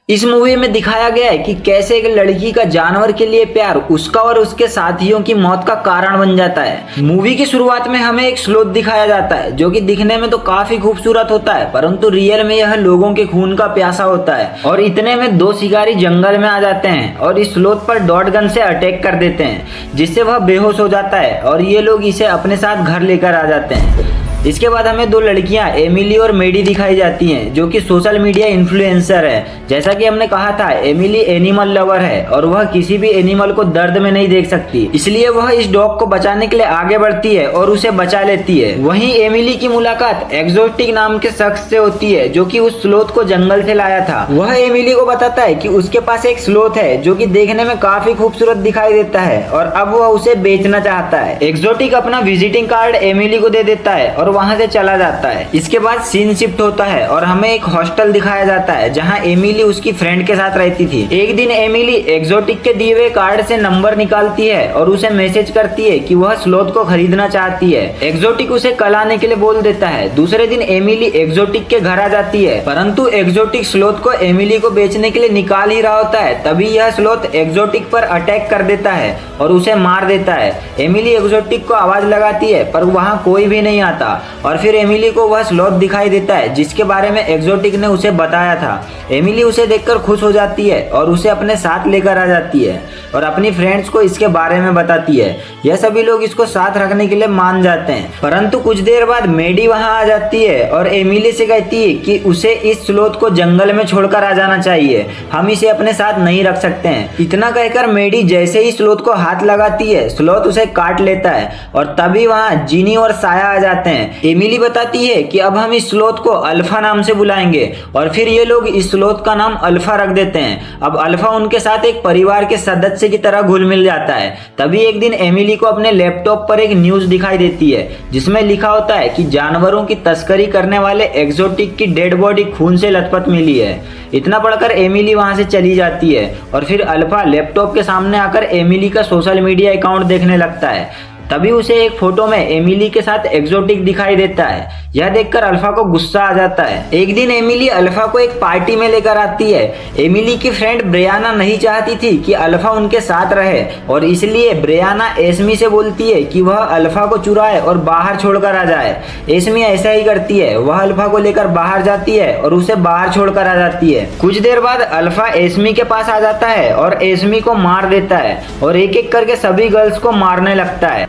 इस मूवी में दिखाया गया है कि कैसे एक लड़की का जानवर के लिए प्यार उसका और उसके साथियों की मौत का कारण बन जाता है। मूवी की शुरुआत में हमें एक स्लोथ दिखाया जाता है जो कि दिखने में तो काफी खूबसूरत होता है, परंतु रियल में यह लोगों के खून का प्यासा होता है। और इतने में दो शिकारी जंगल में आ जाते हैं और इस स्लोथ पर डॉट गन से अटैक कर देते हैं, जिससे वह बेहोश हो जाता है और ये लोग इसे अपने साथ घर लेकर आ जाते हैं। इसके बाद हमें दो लड़कियां एमिली और मेडी दिखाई जाती हैं जो कि सोशल मीडिया इन्फ्लुएंसर है। जैसा कि हमने कहा था, एमिली एनिमल लवर है और वह किसी भी एनिमल को दर्द में नहीं देख सकती, इसलिए वह इस डॉग को बचाने के लिए आगे बढ़ती है और उसे बचा लेती है। वहीं एमिली की मुलाकात एक्सोटिक नाम के शख्स से होती है जो कि उस स्लोथ को जंगल से लाया था। वह एमिली को बताता है कि उसके पास एक स्लोथ है जो कि देखने में काफी खूबसूरत दिखाई देता है और अब वह उसे बेचना चाहता है। एक्सोटिक अपना विजिटिंग कार्ड एमिली को दे देता है और वहां से चला जाता है। इसके बाद सीन शिफ्ट होता है और हमें एक हॉस्टल दिखाया जाता है जहां एमिली उसकी फ्रेंड के साथ रहती थी। एक दिन एमिली एक्सोटिक के दिए हुए कार्ड से नंबर निकालती है और उसे मैसेज करती है कि वह स्लोथ को खरीदना चाहती है। एक्सोटिक उसे कल आने के लिए बोल देता है। दूसरे दिन एमिली एक्सोटिक के घर आ जाती है, परंतु एक्सोटिक स्लोथ को एमिली को बेचने के लिए निकाल ही रहा होता है। तभी यह स्लोथ एक्सोटिक पर अटैक कर देता है और उसे मार देता है। एमिली एक्सोटिक को आवाज लगाती है पर वहां कोई भी नहीं आता और फिर एमिली को वह स्लोथ दिखाई देता है जिसके बारे में एक्सोटिक ने उसे बताया था। एमिली उसे देखकर खुश हो जाती है और उसे अपने साथ लेकर आ जाती है और अपनी फ्रेंड्स को इसके बारे में बताती है। यह सभी लोग इसको साथ रखने के लिए मान जाते हैं, परंतु कुछ देर बाद मेडी वहां आ जाती है और एमिली से कहती है कि उसे इस स्लोथ को जंगल में छोड़कर आ जाना चाहिए, हम इसे अपने साथ नहीं रख सकते हैं। इतना कहकर मेडी जैसे ही स्लोथ को हाथ लगाती है, स्लोथ उसे काट लेता है और तभी वहां जिनी और साया आ जाते हैं। एमिली बताती है कि अब हम इस स्लोथ को अल्फा नाम से बुलाएंगे और फिर ये लोग इस स्लोथ का नाम अल्फा रख देते हैं। अब अल्फा उनके साथ एक परिवार के सदस्य की तरह घुल मिल जाता है। तभी एक दिन एमिली को अपने लैपटॉप पर एक न्यूज दिखाई देती है जिसमें लिखा होता है कि जानवरों की तस्करी करने वाले एक्सोटिक की डेड बॉडी खून से लथपथ मिली है। इतना पढ़कर एमिली वहां से चली जाती है और फिर अल्फा लैपटॉप के सामने आकर एमिली का सोशल मीडिया अकाउंट देखने लगता है। तभी उसे एक फोटो में एमिली के साथ एक्सोटिक दिखाई देता है। यह देखकर अल्फा को गुस्सा आ जाता है। एक दिन एमिली अल्फा को एक पार्टी में लेकर आती है। एमिली की फ्रेंड ब्रियाना नहीं चाहती थी कि अल्फा उनके साथ रहे और इसलिए ब्रियाना एस्मी से बोलती है कि वह अल्फा को चुराए और बाहर छोड़कर आ जाए। एस्मी ऐसा ही करती है, वह अल्फा को लेकर बाहर जाती है और उसे बाहर छोड़कर आ जाती है। कुछ देर बाद अल्फा एस्मी के पास आ जाता है और एस्मी को मार देता है और एक एक करके सभी गर्ल्स को मारने लगता है।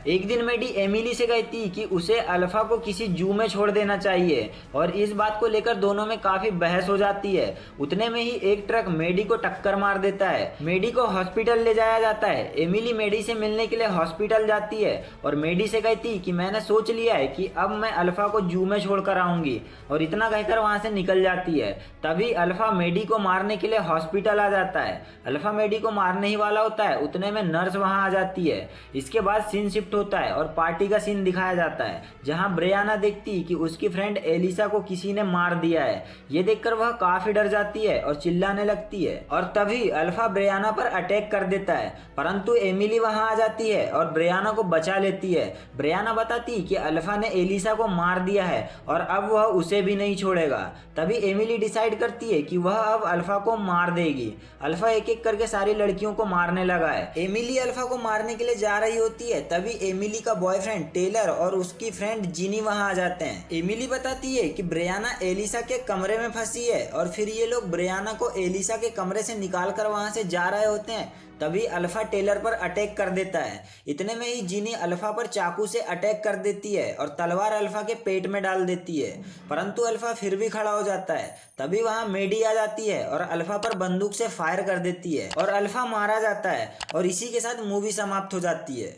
एक दिन मेडी एमिली से कहती कि उसे अल्फा को किसी जू में छोड़ देना चाहिए और इस बात को लेकर दोनों में काफी बहस हो जाती है। उतने में ही एक ट्रक मेडी को टक्कर मार देता है। मेडी को हॉस्पिटल ले जाया जाता है। एमिली मेडी से मिलने के लिए हॉस्पिटल जाती है और मेडी से कहती कि मैंने सोच लिया है कि अब मैं अल्फा को जू में छोड़कर आऊंगी, और इतना कहकर वहां से निकल जाती है। तभी अल्फा मेडी को मारने के लिए हॉस्पिटल आ जाता है। अल्फा मेडी को मारने ही वाला होता है, उतने में नर्स वहां आ जाती है। इसके बाद सीन शिफ्ट होता है और पार्टी का सीन दिखाया जाता है जहां ब्रियाना देखती कि उसकी फ्रेंड एलिसा को किसी ने मार दिया है। ये देखकर वह काफी डर जाती है और चिल्लाने लगती है और तभी अल्फा ब्रियाना पर अटैक कर देता है, परंतु एमिली वहां आ जाती है और ब्रियाना को बचा लेती है। ब्रियाना बताती कि अल्फा ने एलिसा को मार दिया है और अब वह उसे भी नहीं छोड़ेगा। तभी एमिली डिसाइड करती है कि वह अब अल्फा को मार देगी। अल्फा एक एक करके सारी लड़कियों को मारने लगा है। एमिली अल्फा को मारने के लिए जा रही होती है, तभी एमिली का बॉयफ्रेंड टेलर और उसकी फ्रेंड जिनी वहां आ जाते हैं। एमिली बताती है कि ब्रियाना एलिसा के कमरे में फंसी है और फिर ये लोग ब्रियाना को एलिसा के कमरे से निकालकर वहां से जा रहे होते हैं। तभी अल्फा टेलर पर अटैक कर देता है। इतने में ही जिनी अल्फा पर चाकू से अटैक कर देती है और तलवार अल्फा के पेट में डाल देती है, परंतु अल्फा फिर भी खड़ा हो जाता है। तभी वहां मेडी आ जाती है और अल्फा पर बंदूक से फायर कर देती है और अल्फा मारा जाता है और इसी के साथ मूवी समाप्त हो जाती है।